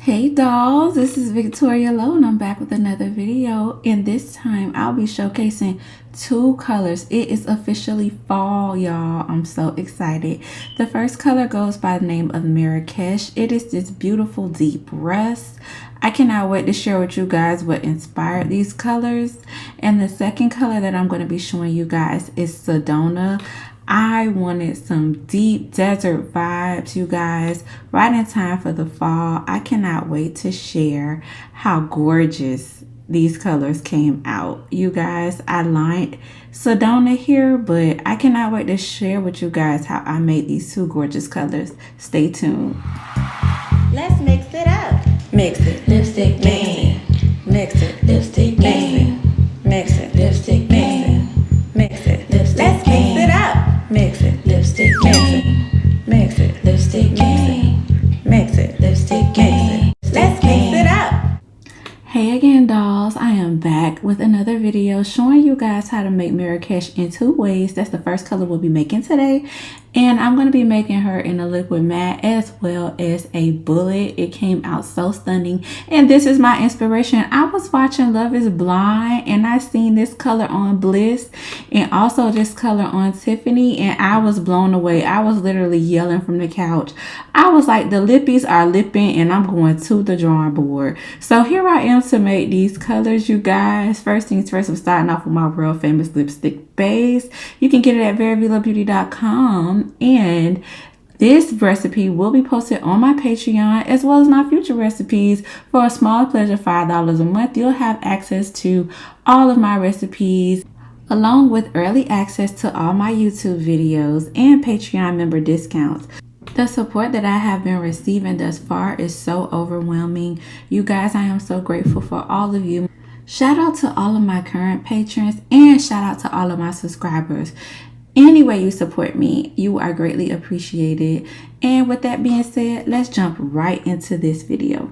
Hey dolls, this is Victoria Lowe and I'm back with another video, and this time I'll be showcasing two colors. It is officially fall, y'all. I'm so excited. The first color goes by the name of Marrakesh. It is this beautiful deep rust. I cannot wait to share with you guys what inspired these colors. And the second color that I'm going to be showing you guys is Sedona. I wanted some deep desert vibes, you guys, right in time for the fall. I cannot wait to share how gorgeous these colors came out. You guys, I lined Sedona here, but I cannot wait to share with you guys how I made these two gorgeous colors. Stay tuned. Let's mix it up. Mix it. Lipstick game. Mix it. Lipstick game. Mix it. Lipstick game. Mix it. Let's mix it up. Mix it. Lipstick game. Mix it. Lipstick game. Mix it. Lipstick game. Let's mix it up. Hey again dolls, I am back with another video showing you guys how to make Marrakesh in two ways. That's the first color we'll be making today, and I'm going to be making her in a liquid matte as well as a bullet. It came out so stunning, and this is my inspiration. I was watching Love is Blind and I seen this color on Bliss and also this color on Tiffany, and I was blown away. I was literally yelling from the couch. I was like, the lippies are lipping and I'm going to the drawing board. So here I am to make these colors, you guys. First things first, I'm starting off with my world famous lipstick base. You can get it at VeryVeeloBeauty.com, and this recipe will be posted on my Patreon as well as my future recipes. For a small pleasure, $5 a month, you'll have access to all of my recipes, along with early access to all my YouTube videos and Patreon member discounts. The support that I have been receiving thus far is so overwhelming. You guys, I am so grateful for all of you. Shout out to all of my current patrons and shout out to all of my subscribers. Any way you support me, you are greatly appreciated. And with that being said, let's jump right into this video.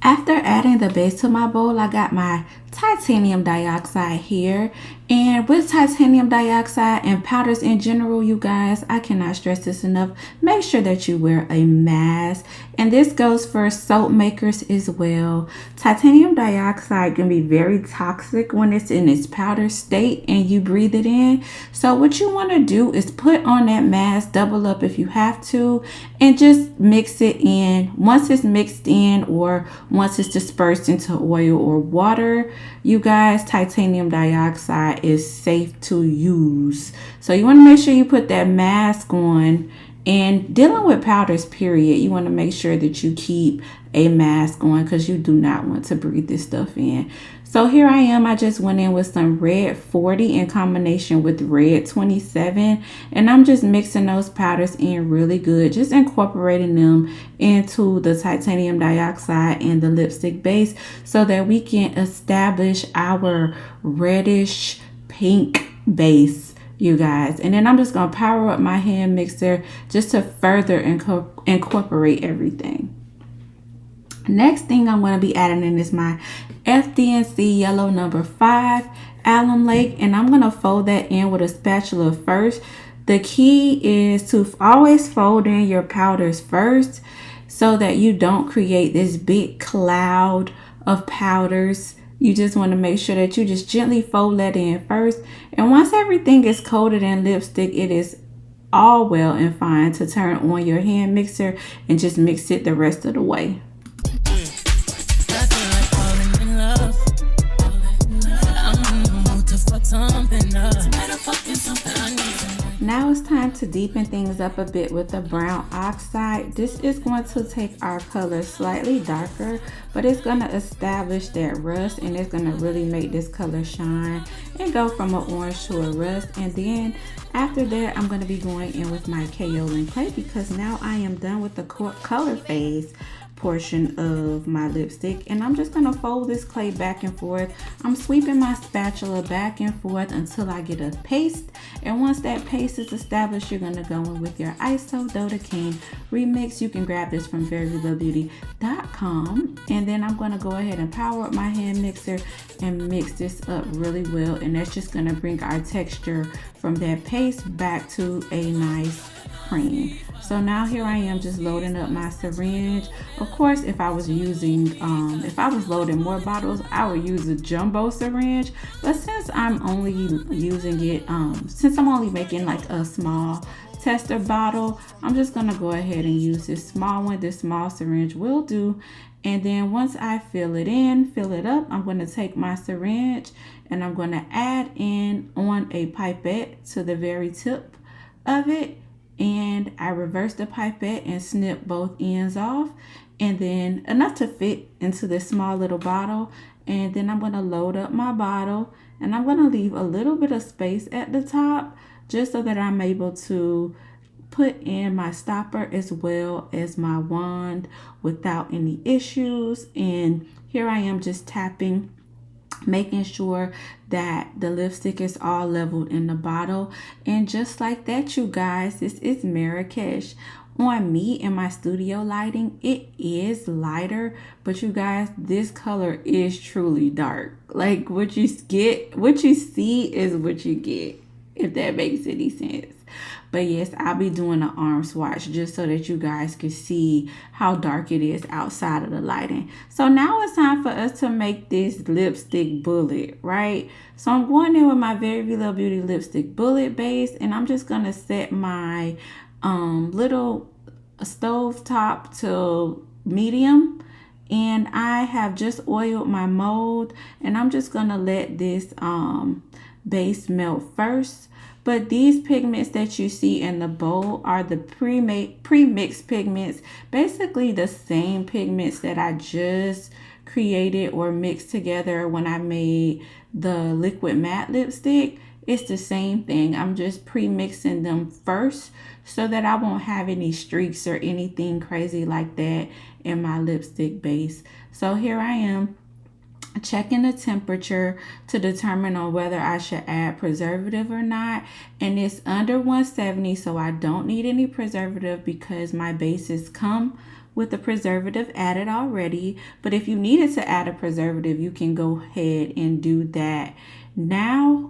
After adding the base to my bowl, I got my titanium dioxide here. And with titanium dioxide and powders in general, you guys, I cannot stress this enough. Make sure that you wear a mask. And this goes for soap makers as well. Titanium dioxide can be very toxic when it's in its powder state and you breathe it in. So what you want to do is put on that mask, double up if you have to, and just mix it in. Once it's mixed in, or once it's dispersed into oil or water, you guys, titanium dioxide is safe to use. So you want to make sure you put that mask on. And dealing with powders, period, you want to make sure that you keep a mask on because you do not want to breathe this stuff in. So here I am. I just went in with some red 40 in combination with red 27. And I'm just mixing those powders in really good. Just incorporating them into the titanium dioxide and the lipstick base so that we can establish our reddish pink base, you guys. And then I'm just going to power up my hand mixer just to further incorporate everything. Next thing I'm going to be adding in is my FD&C yellow number 5 alum lake, and I'm going to fold that in with a spatula first. The key is to always fold in your powders first so that you don't create this big cloud of powders. You just want to make sure that you just gently fold that in first. And once everything is coated in lipstick, it is all well and fine to turn on your hand mixer and just mix it the rest of the way. Now it's time to deepen things up a bit with the brown oxide. This is going to take our color slightly darker, but it's going to establish that rust, and it's going to really make this color shine and go from an orange to a rust. And then after that, I'm going to be going in with my Kaolin Clay because now I am done with the color phase portion of my lipstick, and I'm just going to fold this clay back and forth. I'm sweeping my spatula back and forth until I get a paste, and once that paste is established, you're going to go in with your Isododecane remix. You can grab this from VeryVeeloBeauty.com, and then I'm going to go ahead and power up my hand mixer and mix this up really well, and that's just going to bring our texture from that paste back to a nice cream. So now here I am just loading up my syringe. Of course, if I was loading more bottles, I would use a jumbo syringe. But since I'm only using it, since I'm only making like a small tester bottle, I'm just gonna go ahead and use this small one. This small syringe will do. And then once I fill it up, I'm gonna take my syringe and I'm gonna add in on a pipette to the very tip of it. And I reverse the pipette and snip both ends off, and then enough to fit into this small little bottle. And then I'm going to load up my bottle, and I'm going to leave a little bit of space at the top just so that I'm able to put in my stopper as well as my wand without any issues. And here I am just tapping, making sure that the lipstick is all leveled in the bottle. And just like that, you guys, this is Marrakesh. On me in my studio lighting, it is lighter, but you guys, this color is truly dark. Like what you see is what you get, if that makes any sense. But yes, I'll be doing an arm swatch just so that you guys can see how dark it is outside of the lighting. So now it's time for us to make this lipstick bullet, right? So I'm going in with my Very Veelo Beauty lipstick bullet base, and I'm just going to set my little stove top to medium. And I have just oiled my mold, and I'm just going to let this base melt first. But these pigments that you see in the bowl are the pre-mixed pigments, basically the same pigments that I just created or mixed together when I made the liquid matte lipstick. It's the same thing. I'm just pre-mixing them first so that I won't have any streaks or anything crazy like that in my lipstick base. So here I am, checking the temperature to determine on whether I should add preservative or not, and it's under 170, so I don't need any preservative because my bases come with the preservative added already. But if you needed to add a preservative, you can go ahead and do that now.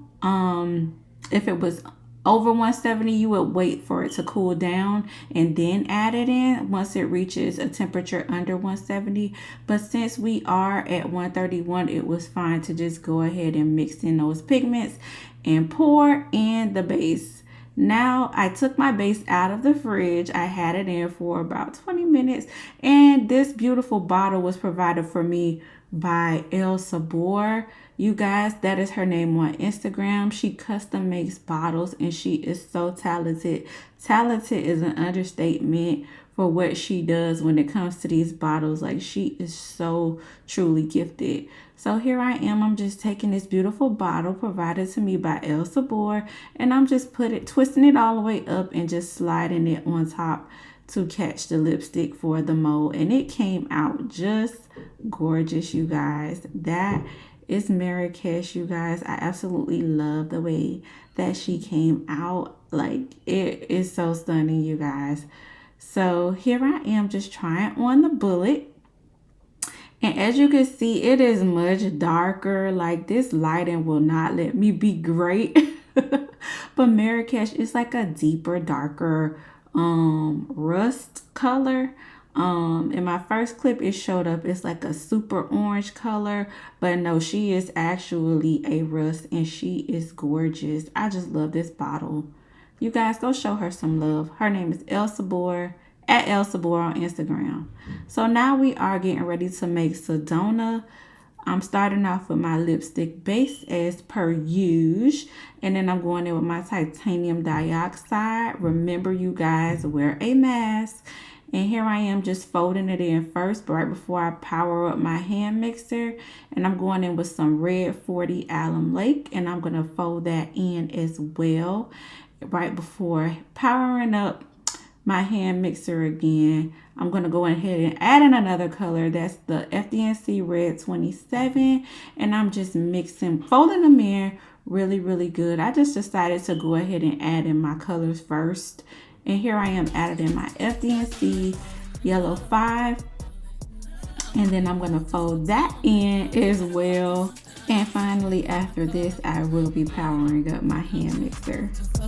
If it was over 170, you would wait for it to cool down and then add it in once it reaches a temperature under 170. But since we are at 131, it was fine to just go ahead and mix in those pigments and pour in the base. Now I took my base out of the fridge. I had it in for about 20 minutes, and this beautiful bottle was provided for me by El Sabor. You guys, that is her name on Instagram. She custom makes bottles, and she is so talented. Talented is an understatement for what she does when it comes to these bottles. Like, she is so truly gifted. So here I am. I'm just taking this beautiful bottle provided to me by El Sabor, and I'm just twisting it all the way up and just sliding it on top to catch the lipstick for the mold. And it came out just gorgeous, you guys. That is Marrakesh, you guys. I absolutely love the way that she came out. Like, it is so stunning, you guys. So here I am just trying on the bullet. And as you can see, it is much darker. Like, this lighting will not let me be great. But Marrakesh is like a deeper, darker rust color. In my first clip, it showed up it's like a super orange color, but no, she is actually a rust, and she is gorgeous. I just love this bottle. You guys, go show her some love. Her name is El Sabor, at El Sabor on Instagram. So now we are getting ready to make Sedona. I'm starting off with my lipstick base as per usual, and then I'm going in with my titanium dioxide. Remember, you guys, wear a mask. And here I am just folding it in first, right before I power up my hand mixer. And I'm going in with some red 40 alum lake, and I'm going to fold that in as well right before powering up my hand mixer again. I'm going to go ahead and add in another color. That's the FD&C red 27. And I'm just mixing, folding them in really, really good. I just decided to go ahead and add in my colors first. And here I am adding in my FD&C yellow 5 And then I'm going to fold that in as well. And finally, after this, I will be powering up my hand mixer. I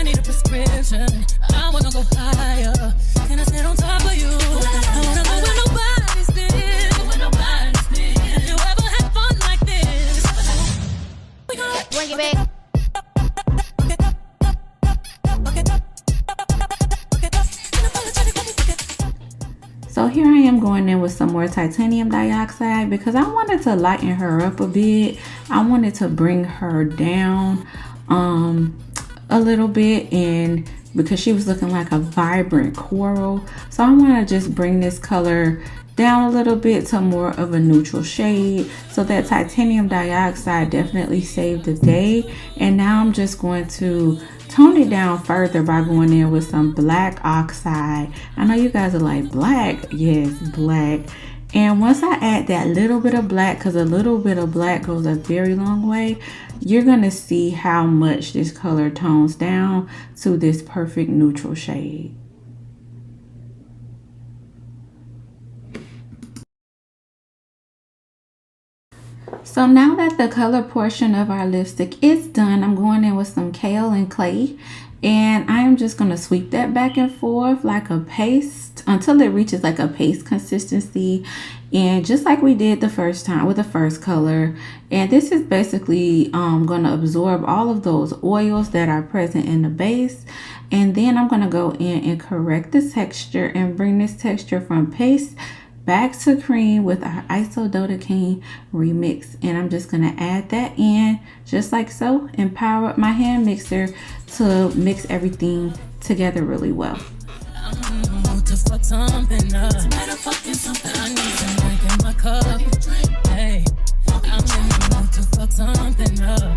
need a prescription. I wanna go higher. Can I sit on top of you? I wanna go where nobody's been. Have you ever had fun like this? Bring it back. So here I am going in with some more titanium dioxide because I wanted to lighten her up a bit. I wanted to bring her down a little bit, and because she was looking like a vibrant coral, so I want to just bring this color down a little bit to more of a neutral shade. So that titanium dioxide definitely saved the day. And now I'm just going to tone it down further by going in with some black oxide. I know you guys are like, black? Yes, black. And once I add that little bit of black, because a little bit of black goes a very long way, you're going to see how much this color tones down to this perfect neutral shade. So now that the color portion of our lipstick is done, I'm going in with some Kaolin Clay, and I am just going to sweep that back and forth like a paste until it reaches like a paste consistency, and just like we did the first time with the first color. And this is basically going to absorb all of those oils that are present in the base. And then I'm going to go in and correct the texture and bring this texture from paste back to cream with our Isododecane remix. And I'm just going to add that in just like so and power up my hand mixer to mix everything together really well. To fuck something up. I need some drink in my cup. Hey, I'm in the mood to fuck something up.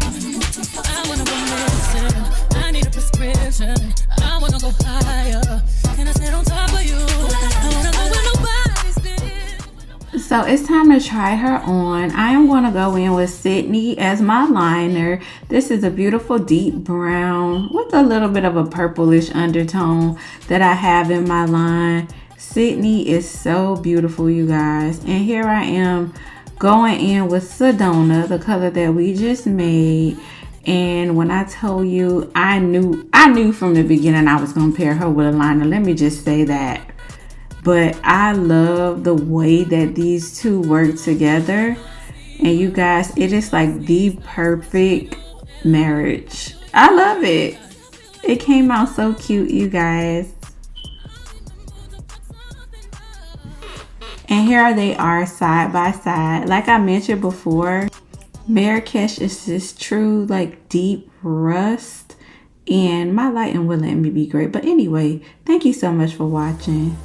I wanna go missing. I need a prescription. I wanna go higher. Can I sit on top of you? I wanna go where nobody's been. So it's time to try her on. I am going to go in with Sydney as my liner. This is a beautiful deep brown with a little bit of a purplish undertone that I have in my line. Sydney is so beautiful, you guys. And here I am going in with Sedona, the color that we just made. And when I told you, I knew from the beginning I was going to pair her with a liner. Let me just say that. But I love the way that these two work together. And you guys, it is like the perfect marriage. I love it. It came out so cute, you guys. And here they are side by side. Like I mentioned before, Marrakesh is this true like deep rust. And my lighting will let me be great. But anyway, thank you so much for watching.